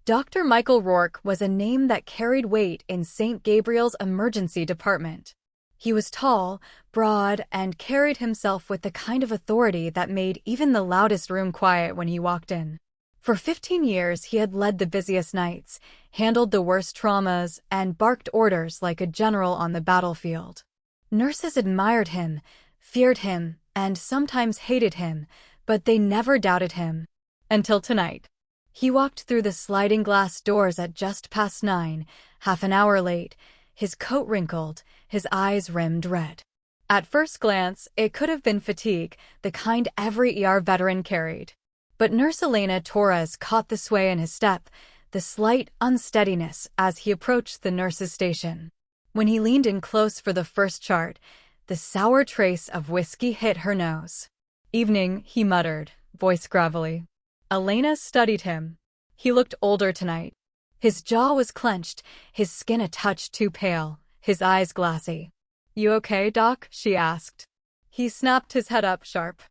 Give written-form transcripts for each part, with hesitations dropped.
Dr. Michael Rourke was a name that carried weight in St. Gabriel's emergency department. He was tall, broad, and carried himself with the kind of authority that made even the loudest room quiet when he walked in. For 15 years, he had led the busiest nights, handled the worst traumas, and barked orders like a general on the battlefield. Nurses admired him, feared him, and sometimes hated him, but they never doubted him. Until tonight. He walked through the sliding glass doors at just past 9, half an hour late, his coat wrinkled, his eyes rimmed red. At first glance, it could have been fatigue, the kind every ER veteran carried. But Nurse Elena Torres caught the sway in his step, the slight unsteadiness as he approached the nurse's station. When he leaned in close for the first chart, the sour trace of whiskey hit her nose. "Evening," he muttered, voice gravelly. Elena studied him. He looked older tonight. His jaw was clenched, his skin a touch too pale, his eyes glassy. "You okay, Doc?" she asked. He snapped his head up sharp.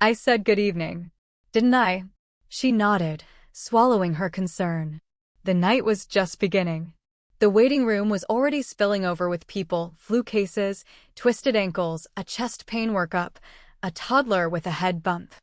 "I said good evening. Didn't I?" She nodded, swallowing her concern. The night was just beginning. The waiting room was already spilling over with people, flu cases, twisted ankles, a chest pain workup, a toddler with a head bump.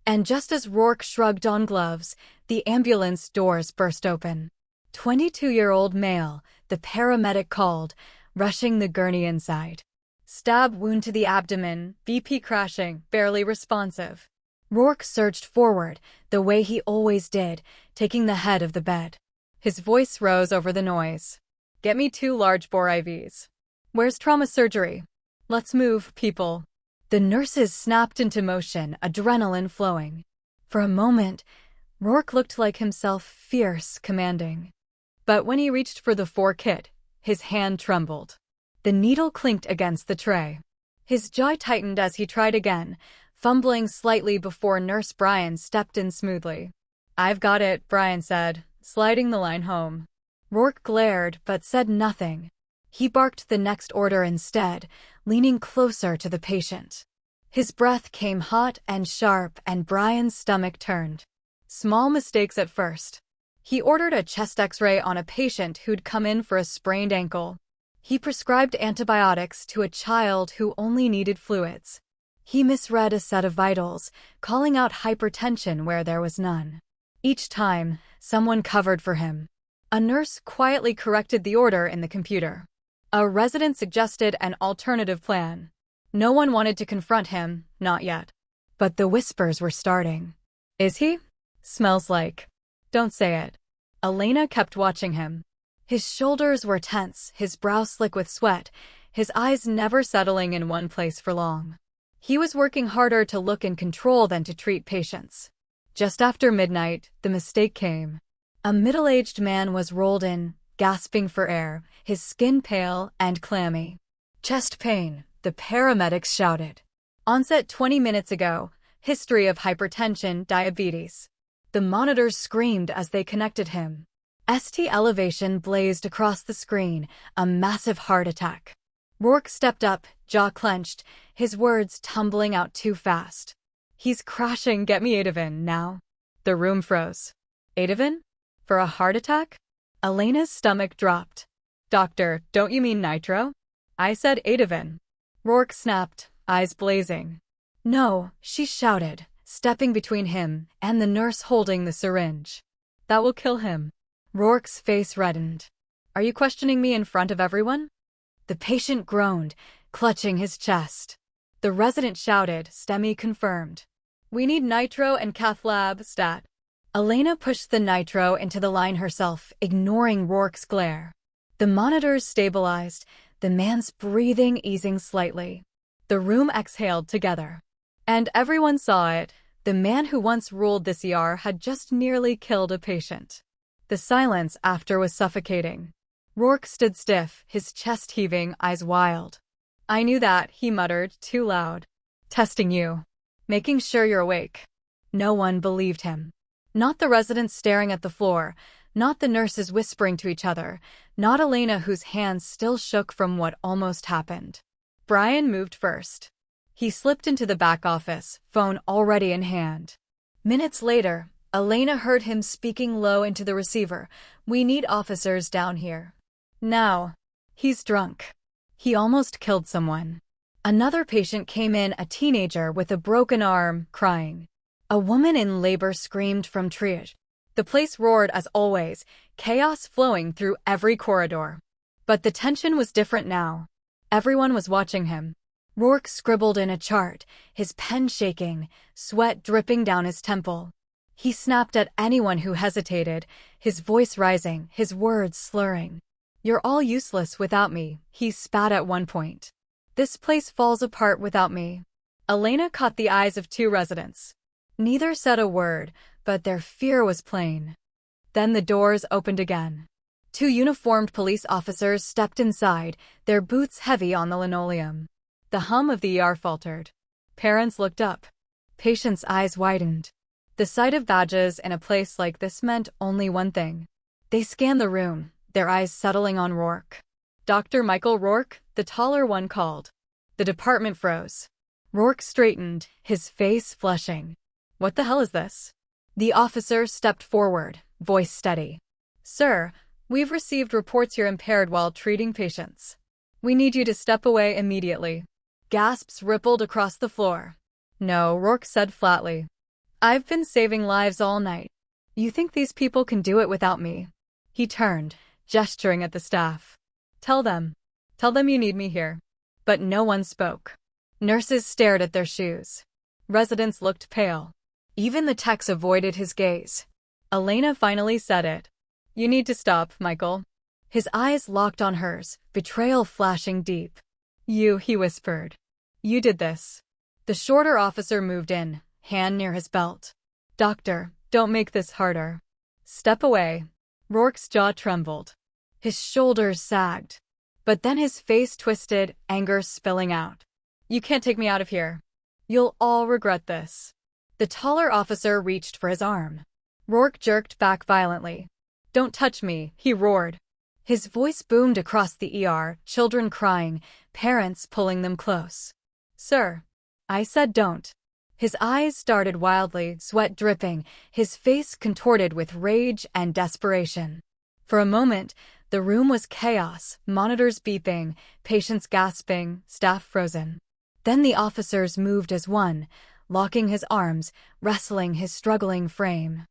And just as Rourke shrugged on gloves, the ambulance doors burst open. 22-year-old male, the paramedic called, rushing the gurney inside. Stab wound to the abdomen, BP crashing, barely responsive. Rourke surged forward, the way he always did, taking the head of the bed. His voice rose over the noise. "Get me 2 large-bore IVs. Where's trauma surgery? Let's move, people." The nurses snapped into motion, adrenaline flowing. For a moment, Rourke looked like himself, fierce, commanding. But when he reached for the 4 kit, his hand trembled. The needle clinked against the tray. His jaw tightened as he tried again, fumbling slightly before Nurse Brian stepped in smoothly. "I've got it," Brian said, sliding the line home. Rourke glared but said nothing. He barked the next order instead, leaning closer to the patient. His breath came hot and sharp, and Brian's stomach turned. Small mistakes at first. He ordered a chest X-ray on a patient who'd come in for a sprained ankle. He prescribed antibiotics to a child who only needed fluids. He misread a set of vitals, calling out hypertension where there was none. Each time, someone covered for him. A nurse quietly corrected the order in the computer. A resident suggested an alternative plan. No one wanted to confront him, not yet. But the whispers were starting. "Is he? Smells like." "Don't say it." Elena kept watching him. His shoulders were tense, his brow slick with sweat, his eyes never settling in one place for long. He was working harder to look in control than to treat patients. Just after midnight, the mistake came. A middle-aged man was rolled in, gasping for air, his skin pale and clammy. "Chest pain," the paramedics shouted. "Onset 20 minutes ago. History of hypertension, diabetes." The monitors screamed as they connected him. ST elevation blazed across the screen, a massive heart attack. Rourke stepped up, jaw clenched, his words tumbling out too fast. "He's crashing, get me Ativan, now." The room froze. "Ativan? For a heart attack?" Elena's stomach dropped. "Doctor, don't you mean nitro?" "I said Ativan." Rourke snapped, eyes blazing. "No," she shouted, stepping between him and the nurse holding the syringe. "That will kill him." Rourke's face reddened. "Are you questioning me in front of everyone?" The patient groaned, clutching his chest. The resident shouted, STEMI confirmed. "We need nitro and cath lab, stat." Elena pushed the nitro into the line herself, ignoring Rourke's glare. The monitors stabilized, the man's breathing easing slightly. The room exhaled together. And everyone saw it. The man who once ruled this ER had just nearly killed a patient. The silence after was suffocating. Rourke stood stiff, his chest heaving, eyes wild. "I knew that," he muttered, too loud. "Testing you. Making sure you're awake." No one believed him. Not the residents staring at the floor, not the nurses whispering to each other, not Elena whose hands still shook from what almost happened. Brian moved first. He slipped into the back office, phone already in hand. Minutes later, Elena heard him speaking low into the receiver. "We need officers down here. Now." "He's drunk. He almost killed someone." Another patient came in, a teenager with a broken arm, crying. A woman in labor screamed from triage. The place roared as always, chaos flowing through every corridor. But the tension was different now. Everyone was watching him. Rourke scribbled in a chart, his pen shaking, sweat dripping down his temple. He snapped at anyone who hesitated, his voice rising, his words slurring. "You're all useless without me," he spat at one point. "This place falls apart without me." Elena caught the eyes of two residents. Neither said a word, but their fear was plain. Then the doors opened again. Two uniformed police officers stepped inside, their boots heavy on the linoleum. The hum of the ER faltered. Parents looked up. Patients' eyes widened. The sight of badges in a place like this meant only one thing. They scanned the room, their eyes settling on Rourke. "Dr. Michael Rourke," the taller one called. The department froze. Rourke straightened, his face flushing. "What the hell is this?" The officer stepped forward, voice steady. "Sir, we've received reports you're impaired while treating patients. We need you to step away immediately." Gasps rippled across the floor. "No," Rourke said flatly. "I've been saving lives all night. You think these people can do it without me?" He turned, gesturing at the staff. Tell them you need me here." But no one spoke. Nurses stared at their shoes. Residents looked pale. Even the techs avoided his gaze. Elena finally said it. "You need to stop, Michael." His eyes locked on hers, betrayal flashing deep. "You," he whispered. "You did this." The shorter officer moved in, hand near his belt. "Doctor, don't make this harder." "Step away." Rourke's jaw trembled. His shoulders sagged. But then his face twisted, anger spilling out. "You can't take me out of here. You'll all regret this." The taller officer reached for his arm. Rourke jerked back violently. "Don't touch me," he roared. His voice boomed across the ER, children crying, parents pulling them close. "Sir, I said don't." His eyes darted wildly, sweat dripping, his face contorted with rage and desperation. For a moment, the room was chaos, monitors beeping, patients gasping, staff frozen. Then the officers moved as one, locking his arms, wrestling his struggling frame.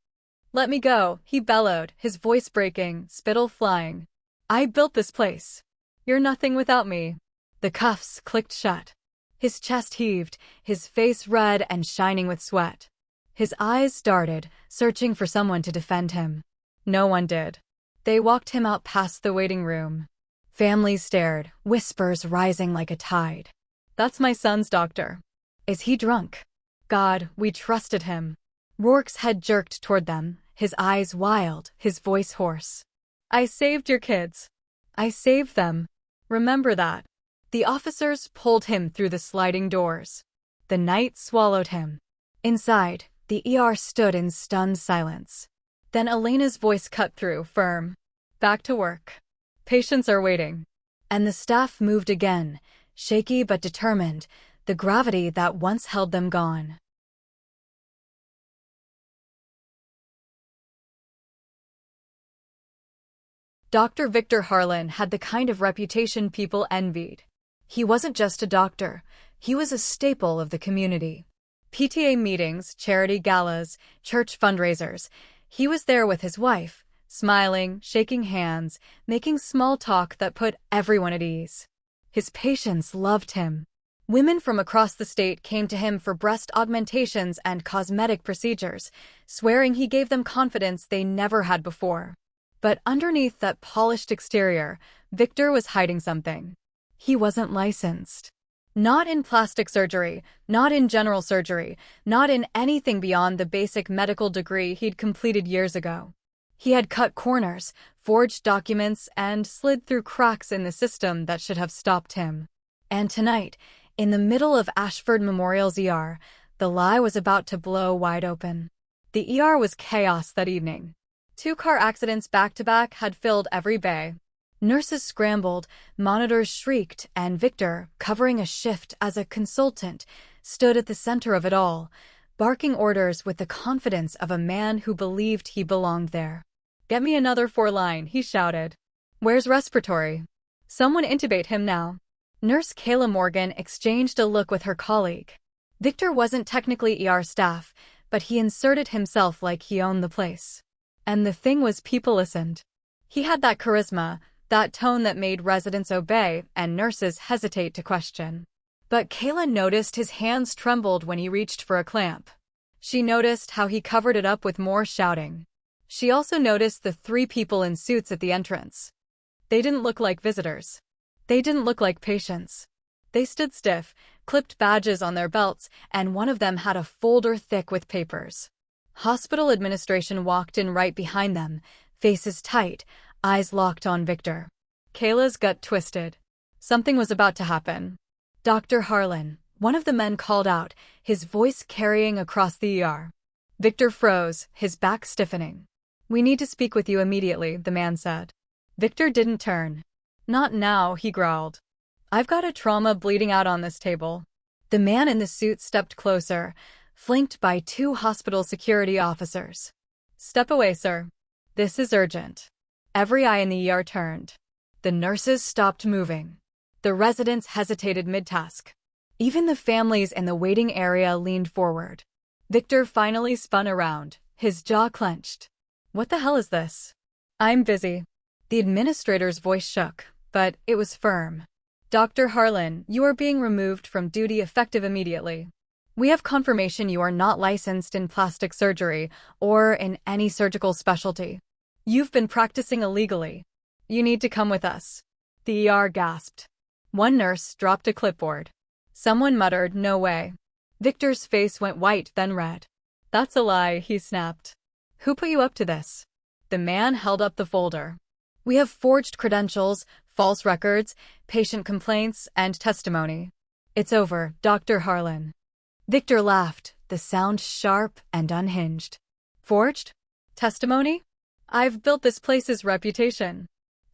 "Let me go," he bellowed, his voice breaking, spittle flying. "I built this place. You're nothing without me." The cuffs clicked shut. His chest heaved, his face red and shining with sweat. His eyes darted, searching for someone to defend him. No one did. They walked him out past the waiting room. Families stared, whispers rising like a tide. "That's my son's doctor. Is he drunk? God, we trusted him." Rourke's head jerked toward them, his eyes wild, his voice hoarse. "I saved your kids. I saved them. Remember that." The officers pulled him through the sliding doors. The night swallowed him. Inside, the ER stood in stunned silence. Then Elena's voice cut through, firm. "Back to work. Patients are waiting." And the staff moved again, shaky but determined, the gravity that once held them gone. Dr. Victor Harlan had the kind of reputation people envied. He wasn't just a doctor, he was a staple of the community. PTA meetings, charity galas, church fundraisers. He was there with his wife, smiling, shaking hands, making small talk that put everyone at ease. His patients loved him. Women from across the state came to him for breast augmentations and cosmetic procedures, swearing he gave them confidence they never had before. But underneath that polished exterior, Victor was hiding something. He wasn't licensed. Not in plastic surgery, not in general surgery, not in anything beyond the basic medical degree he'd completed years ago. He had cut corners, forged documents, and slid through cracks in the system that should have stopped him. And tonight, in the middle of Ashford Memorial's ER, the lie was about to blow wide open. The ER was chaos that evening. 2 car accidents back-to-back had filled every bay. Nurses scrambled, monitors shrieked, and Victor, covering a shift as a consultant, stood at the center of it all, barking orders with the confidence of a man who believed he belonged there. "Get me another 4-line," he shouted. "Where's respiratory? Someone intubate him now." Nurse Kayla Morgan exchanged a look with her colleague. Victor wasn't technically ER staff, but he inserted himself like he owned the place. And the thing was, people listened. He had that charisma, that tone that made residents obey and nurses hesitate to question. But Kayla noticed his hands trembled when he reached for a clamp. She noticed how he covered it up with more shouting. She also noticed the 3 people in suits at the entrance. They didn't look like visitors. They didn't look like patients. They stood stiff, clipped badges on their belts, and one of them had a folder thick with papers. Hospital administration walked in right behind them, faces tight, eyes locked on Victor. Kayla's gut twisted. Something was about to happen. "Dr. Harlan," one of the men called out, his voice carrying across the ER. Victor froze, his back stiffening. "We need to speak with you immediately," the man said. Victor didn't turn. "Not now," he growled. "I've got a trauma bleeding out on this table." The man in the suit stepped closer, flanked by 2 hospital security officers. "Step away, sir. This is urgent." Every eye in the ER turned. The nurses stopped moving. The residents hesitated mid-task. Even the families in the waiting area leaned forward. Victor finally spun around, his jaw clenched. "What the hell is this?" "I'm busy." The administrator's voice shook, but it was firm. "Dr. Harlan, you are being removed from duty effective immediately. We have confirmation you are not licensed in plastic surgery or in any surgical specialty. You've been practicing illegally. You need to come with us." The ER gasped. One nurse dropped a clipboard. Someone muttered, "No way." Victor's face went white, then red. "That's a lie," he snapped. "Who put you up to this?" The man held up the folder. "We have forged credentials, false records, patient complaints, and testimony. It's over, Dr. Harlan." Victor laughed, the sound sharp and unhinged. "Forged? Testimony? I've built this place's reputation.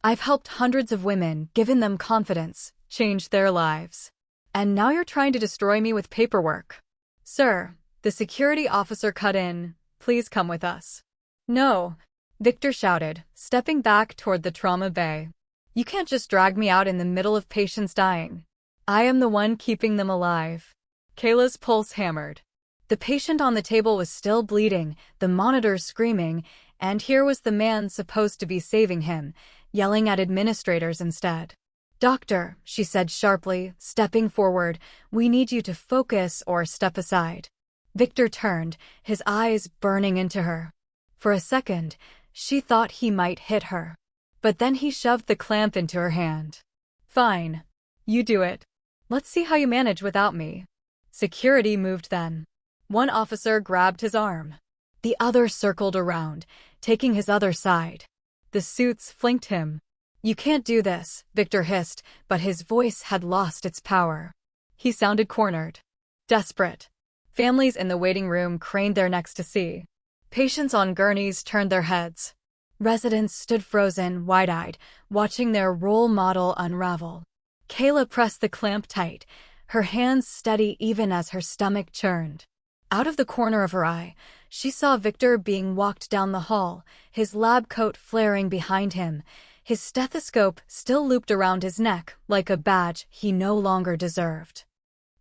I've helped hundreds of women, given them confidence, changed their lives. And now you're trying to destroy me with paperwork." "Sir," the security officer cut in, "please come with us." "No," Victor shouted, stepping back toward the trauma bay. "You can't just drag me out in the middle of patients dying. I am the one keeping them alive." Kayla's pulse hammered. The patient on the table was still bleeding, the monitors screaming, and here was the man supposed to be saving him, yelling at administrators instead. "Doctor," she said sharply, stepping forward, "we need you to focus or step aside." Victor turned, his eyes burning into her. For a second, she thought he might hit her. But then he shoved the clamp into her hand. "Fine. You do it. Let's see how you manage without me." Security moved then. One officer grabbed his arm. The other circled around, taking his other side. The suits flanked him. "You can't do this," Victor hissed, but his voice had lost its power. He sounded cornered. Desperate. Families in the waiting room craned their necks to see. Patients on gurneys turned their heads. Residents stood frozen, wide-eyed, watching their role model unravel. Kayla pressed the clamp tight, her hands steady even as her stomach churned. Out of the corner of her eye, she saw Victor being walked down the hall, his lab coat flaring behind him, his stethoscope still looped around his neck like a badge he no longer deserved.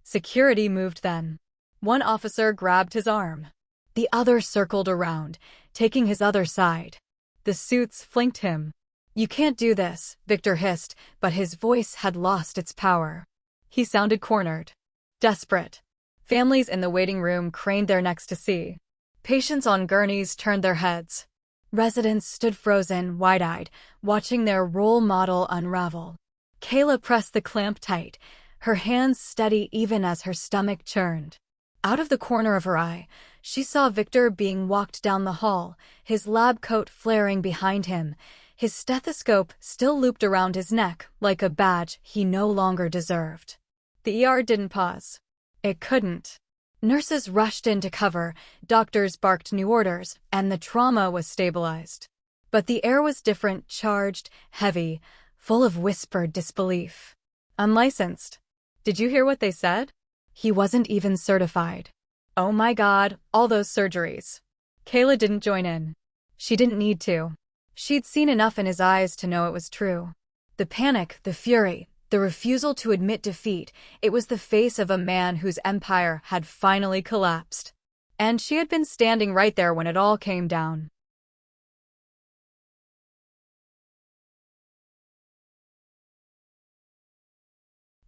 Security moved then. One officer grabbed his arm. The other circled around, taking his other side. The suits flanked him. "You can't do this," Victor hissed, but his voice had lost its power. He sounded cornered. Desperate. Families in the waiting room craned their necks to see. Patients on gurneys turned their heads. Residents stood frozen, wide-eyed, watching their role model unravel. Kayla pressed the clamp tight, her hands steady even as her stomach churned. Out of the corner of her eye, she saw Victor being walked down the hall, his lab coat flaring behind him, his stethoscope still looped around his neck like a badge he no longer deserved. The ER didn't pause. It couldn't. Nurses rushed in to cover, doctors barked new orders, and the trauma was stabilized. But the air was different, charged, heavy, full of whispered disbelief. "Unlicensed. Did you hear what they said? He wasn't even certified." Oh my God, all those surgeries. Kayla didn't join in. She didn't need to. She'd seen enough in his eyes to know it was true. The panic, the fury, the refusal to admit defeat, it was the face of a man whose empire had finally collapsed. And she had been standing right there when it all came down.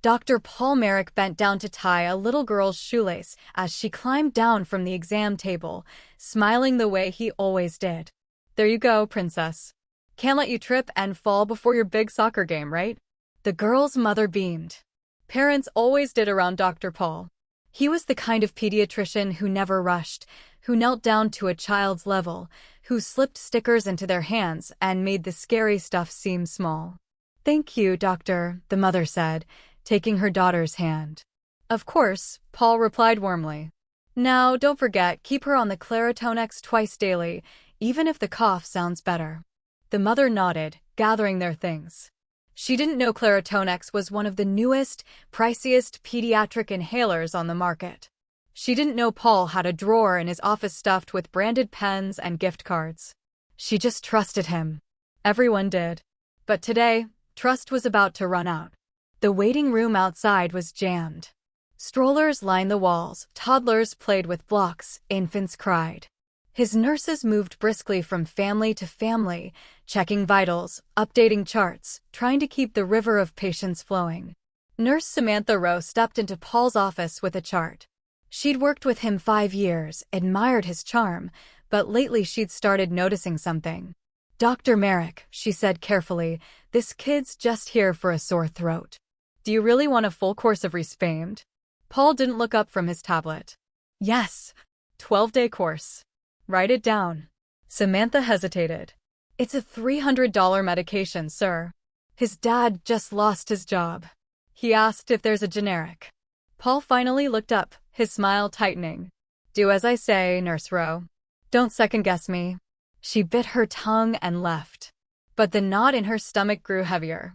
Dr. Paul Merrick bent down to tie a little girl's shoelace as she climbed down from the exam table, smiling the way he always did. There you go, princess. Can't let you trip and fall before your big soccer game, right? The girl's mother beamed. Parents always did around Dr. Paul. He was the kind of pediatrician who never rushed, who knelt down to a child's level, who slipped stickers into their hands and made the scary stuff seem small. Thank you, doctor, the mother said, taking her daughter's hand. Of course, Paul replied warmly. Now, don't forget, keep her on the Claritin twice daily, even if the cough sounds better. The mother nodded, gathering their things. She didn't know Claritin was one of the newest, priciest pediatric inhalers on the market. She didn't know Paul had a drawer in his office stuffed with branded pens and gift cards. She just trusted him. Everyone did. But today, trust was about to run out. The waiting room outside was jammed. Strollers lined the walls, toddlers played with blocks, infants cried. His nurses moved briskly from family to family, checking vitals, updating charts, trying to keep the river of patients flowing. Nurse Samantha Rowe stepped into Paul's office with a chart. She'd worked with him 5 years, admired his charm, but lately she'd started noticing something. Dr. Merrick, she said carefully, this kid's just here for a sore throat. Do you really want a full course of Respamed? Paul didn't look up from his tablet. Yes. 12-day course. Write it down. Samantha hesitated. It's a $300 medication, sir. His dad just lost his job. He asked if there's a generic. Paul finally looked up, his smile tightening. Do as I say, Nurse Rowe. Don't second-guess me. She bit her tongue and left. But the knot in her stomach grew heavier.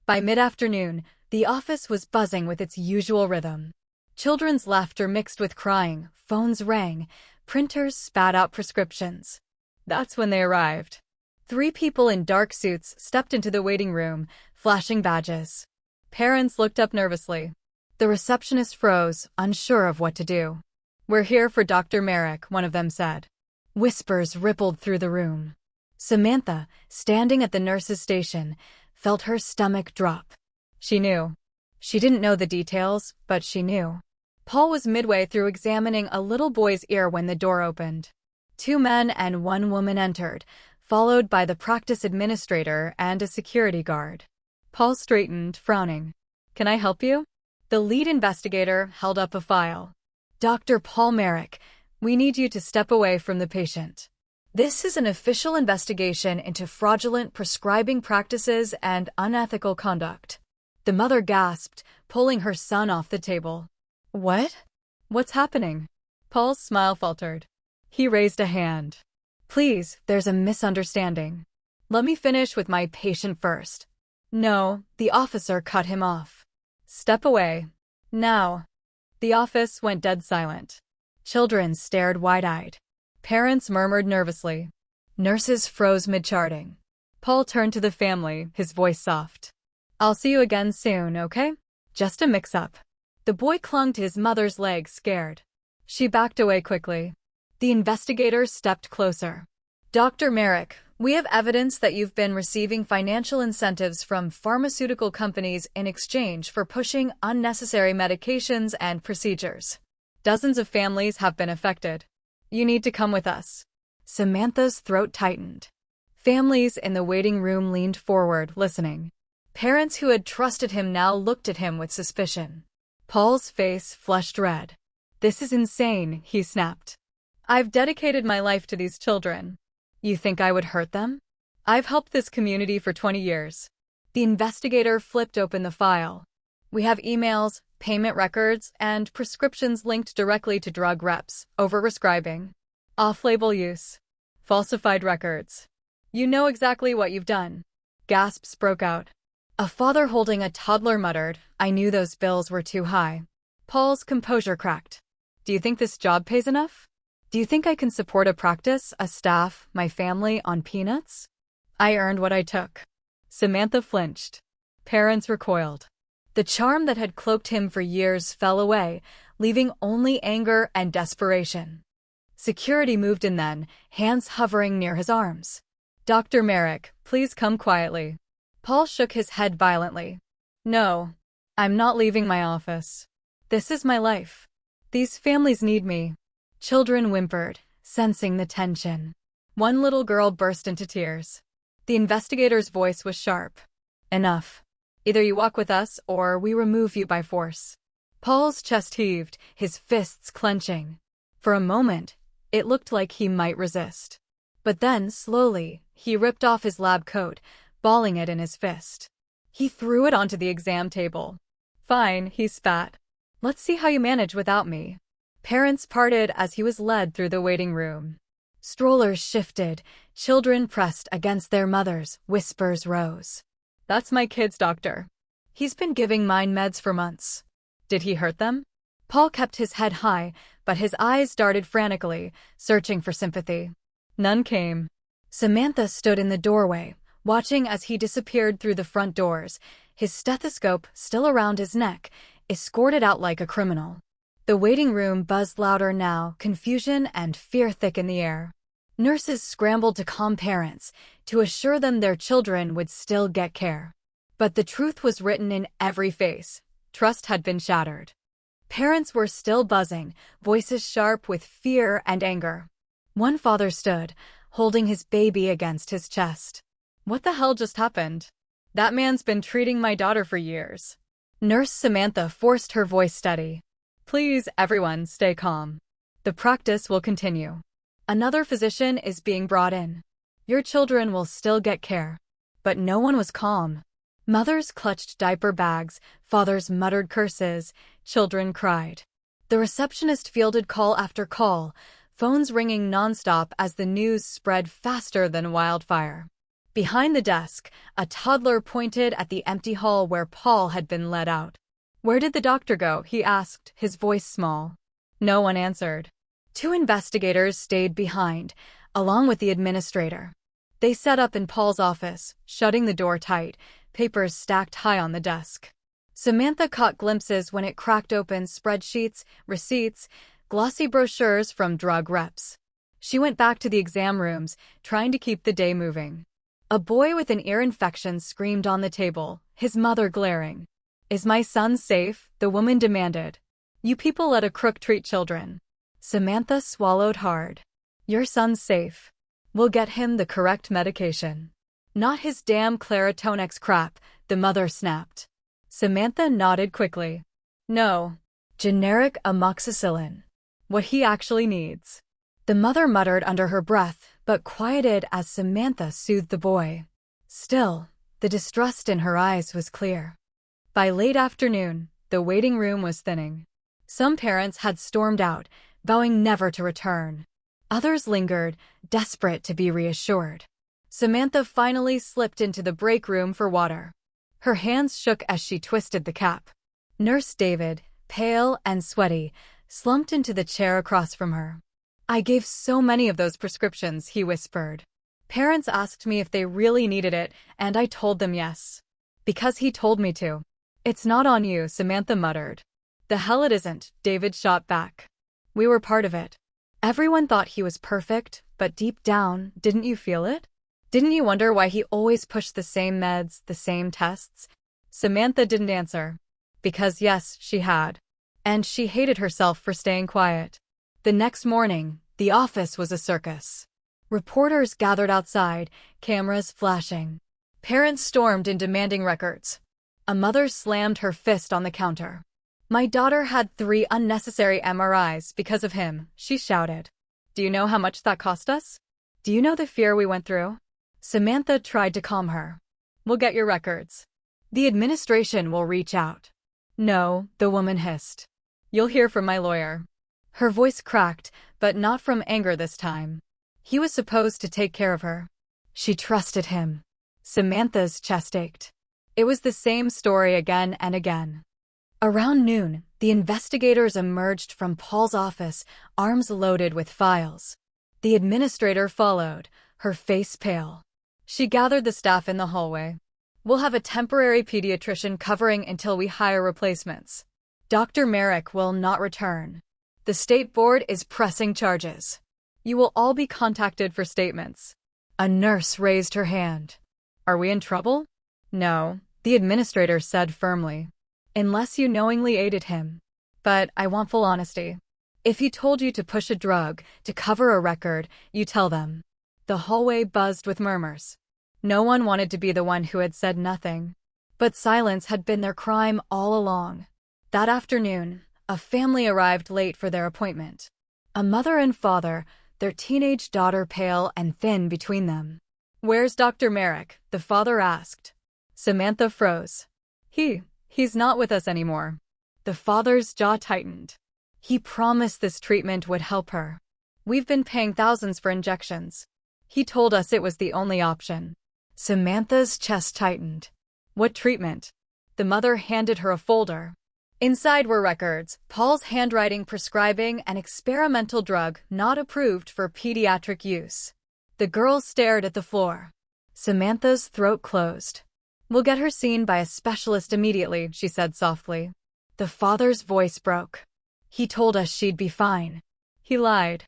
By mid-afternoon, the office was buzzing with its usual rhythm. Children's laughter mixed with crying, phones rang, printers spat out prescriptions. That's when they arrived. 3 people in dark suits stepped into the waiting room, flashing badges. Parents looked up nervously. The receptionist froze, unsure of what to do. We're here for Dr. Merrick, one of them said. Whispers rippled through the room. Samantha, standing at the nurse's station, felt her stomach drop. She knew. She didn't know the details, but she knew. Paul was midway through examining a little boy's ear when the door opened. 2 men and 1 woman entered, followed by the practice administrator and a security guard. Paul straightened, frowning. Can I help you? The lead investigator held up a file. Dr. Paul Merrick, we need you to step away from the patient. This is an official investigation into fraudulent prescribing practices and unethical conduct. The mother gasped, pulling her son off the table. What? What's happening? Paul's smile faltered. He raised a hand. Please, there's a misunderstanding. Let me finish with my patient first. No, the officer cut him off. Step away. Now. The office went dead silent. Children stared wide-eyed. Parents murmured nervously. Nurses froze mid-charting. Paul turned to the family, his voice soft. I'll see you again soon, okay? Just a mix-up. The boy clung to his mother's leg, scared. She backed away quickly. The investigator stepped closer. Dr. Merrick, we have evidence that you've been receiving financial incentives from pharmaceutical companies in exchange for pushing unnecessary medications and procedures. Dozens of families have been affected. You need to come with us. Samantha's throat tightened. Families in the waiting room leaned forward, listening. Parents who had trusted him now looked at him with suspicion. Paul's face flushed red. This is insane, he snapped. I've dedicated my life to these children. You think I would hurt them? I've helped this community for 20 years. The investigator flipped open the file. We have emails, payment records, and prescriptions linked directly to drug reps, overprescribing, off-label use, falsified records. You know exactly what you've done. Gasps broke out. A father holding a toddler muttered, I knew those bills were too high. Paul's composure cracked. Do you think this job pays enough? Do you think I can support a practice, a staff, my family on peanuts? I earned what I took. Samantha flinched. Parents recoiled. The charm that had cloaked him for years fell away, leaving only anger and desperation. Security moved in then, hands hovering near his arms. Dr. Merrick, please come quietly. Paul shook his head violently. No, I'm not leaving my office. This is my life. These families need me. Children whimpered, sensing the tension. One little girl burst into tears. The investigator's voice was sharp. Enough. Either you walk with us or we remove you by force. Paul's chest heaved, his fists clenching. For a moment, it looked like he might resist. But then, slowly, he ripped off his lab coat, balling it in his fist. He threw it onto the exam table. Fine, he spat. Let's see how you manage without me. Parents parted as he was led through the waiting room. Strollers shifted, children pressed against their mothers, whispers rose. That's my kid's doctor. He's been giving mine meds for months. Did he hurt them? Paul kept his head high, but his eyes darted frantically, searching for sympathy. None came. Samantha stood in the doorway, watching as he disappeared through the front doors, his stethoscope still around his neck, escorted out like a criminal. The waiting room buzzed louder now, confusion and fear thick in the air. Nurses scrambled to calm parents, to assure them their children would still get care. But the truth was written in every face. Trust had been shattered. Parents were still buzzing, voices sharp with fear and anger. One father stood, holding his baby against his chest. What the hell just happened? That man's been treating my daughter for years. Nurse Samantha forced her voice steady. Please, everyone, stay calm. The practice will continue. Another physician is being brought in. Your children will still get care. But no one was calm. Mothers clutched diaper bags, fathers muttered curses, children cried. The receptionist fielded call after call, phones ringing nonstop as the news spread faster than wildfire. Behind the desk, a toddler pointed at the empty hall where Paul had been led out. Where did the doctor go? He asked, his voice small. No one answered. Two investigators stayed behind, along with the administrator. They set up in Paul's office, shutting the door tight, papers stacked high on the desk. Samantha caught glimpses when it cracked open spreadsheets, receipts, glossy brochures from drug reps. She went back to the exam rooms, trying to keep the day moving. A boy with an ear infection screamed on the table, his mother glaring. Is my son safe? The woman demanded. You people let a crook treat children. Samantha swallowed hard. Your son's safe. We'll get him the correct medication. Not his damn Claritin-X crap, the mother snapped. Samantha nodded quickly. No. Generic amoxicillin. What he actually needs. The mother muttered under her breath, but quieted as Samantha soothed the boy. Still, the distrust in her eyes was clear. By late afternoon, the waiting room was thinning. Some parents had stormed out, vowing never to return. Others lingered, desperate to be reassured. Samantha finally slipped into the break room for water. Her hands shook as she twisted the cap. Nurse David, pale and sweaty, slumped into the chair across from her. I gave so many of those prescriptions, he whispered. Parents asked me if they really needed it, and I told them yes. Because he told me to. It's not on you, Samantha muttered. The hell it isn't, David shot back. We were part of it. Everyone thought he was perfect, but deep down, didn't you feel it? Didn't you wonder why he always pushed the same meds, the same tests? Samantha didn't answer. Because yes, she had. And she hated herself for staying quiet. The next morning, the office was a circus. Reporters gathered outside, cameras flashing. Parents stormed in demanding records. A mother slammed her fist on the counter. My daughter had 3 unnecessary MRIs because of him, she shouted. Do you know how much that cost us? Do you know the fear we went through? Samantha tried to calm her. We'll get your records. The administration will reach out. No, the woman hissed. You'll hear from my lawyer. Her voice cracked, but not from anger this time. He was supposed to take care of her. She trusted him. Samantha's chest ached. It was the same story again and again. Around noon, The investigators emerged from Paul's office, arms loaded with files. The administrator followed, her face pale. She gathered the staff in the hallway. We'll have a temporary pediatrician covering until we hire replacements. Dr. Merrick will not return. The state board is pressing charges. You will all be contacted for statements. A nurse raised her hand. Are we in trouble? No, the administrator said firmly. Unless you knowingly aided him. But I want full honesty. If he told you to push a drug, to cover a record, you tell them. The hallway buzzed with murmurs. No one wanted to be the one who had said nothing. But silence had been their crime all along. That afternoon, a family arrived late for their appointment. A mother and father, their teenage daughter pale and thin between them. Where's Dr. Merrick? The father asked. Samantha froze. He's not with us anymore. The father's jaw tightened. He promised this treatment would help her. We've been paying thousands for injections. He told us it was the only option. Samantha's chest tightened. What treatment? The mother handed her a folder. Inside were records, Paul's handwriting prescribing an experimental drug not approved for pediatric use. The girl stared at the floor. Samantha's throat closed. We'll get her seen by a specialist immediately, she said softly. The father's voice broke. He told us she'd be fine. He lied.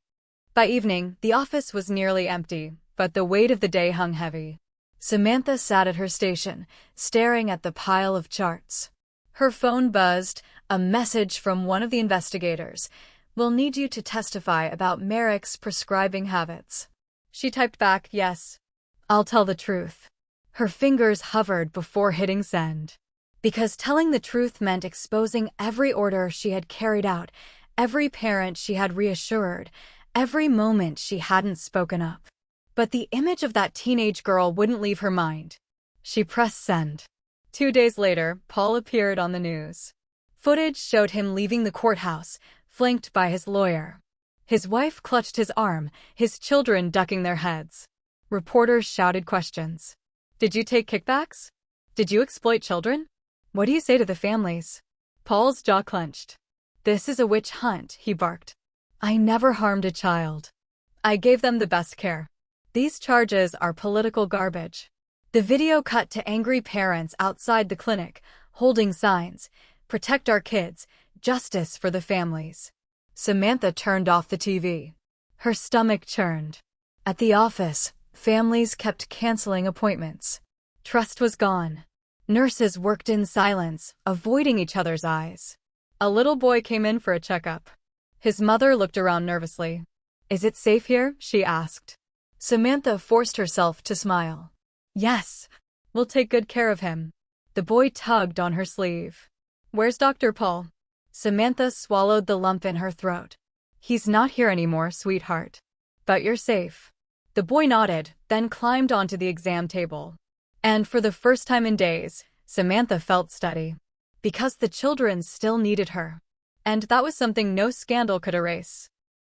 By evening, the office was nearly empty, but the weight of the day hung heavy. Samantha sat at her station, staring at the pile of charts. Her phone buzzed, a message from one of the investigators. We'll need you to testify about Merrick's prescribing habits. She typed back, yes. I'll tell the truth. Her fingers hovered before hitting send. Because telling the truth meant exposing every order she had carried out, every parent she had reassured, every moment she hadn't spoken up. But the image of that teenage girl wouldn't leave her mind. She pressed send. 2 days later, Paul appeared on the news. Footage showed him leaving the courthouse, flanked by his lawyer. His wife clutched his arm, his children ducking their heads. Reporters shouted questions. Did you take kickbacks? Did you exploit children? What do you say to the families? Paul's jaw clenched. This is a witch hunt, he barked. I never harmed a child. I gave them the best care. These charges are political garbage. The video cut to angry parents outside the clinic, holding signs, "Protect our kids, justice for the families." Samantha turned off the TV. Her stomach churned. At the office, families kept canceling appointments. Trust was gone. Nurses worked in silence, avoiding each other's eyes. A little boy came in for a checkup. His mother looked around nervously. Is it safe here? She asked. Samantha forced herself to smile. Yes, we'll take good care of him. The boy tugged on her sleeve. Where's Dr. Paul? Samantha swallowed the lump in her throat. He's not here anymore, sweetheart. But you're safe. The boy nodded, then climbed onto the exam table. And for the first time in days, Samantha felt steady. Because the children still needed her. And that was something no scandal could erase.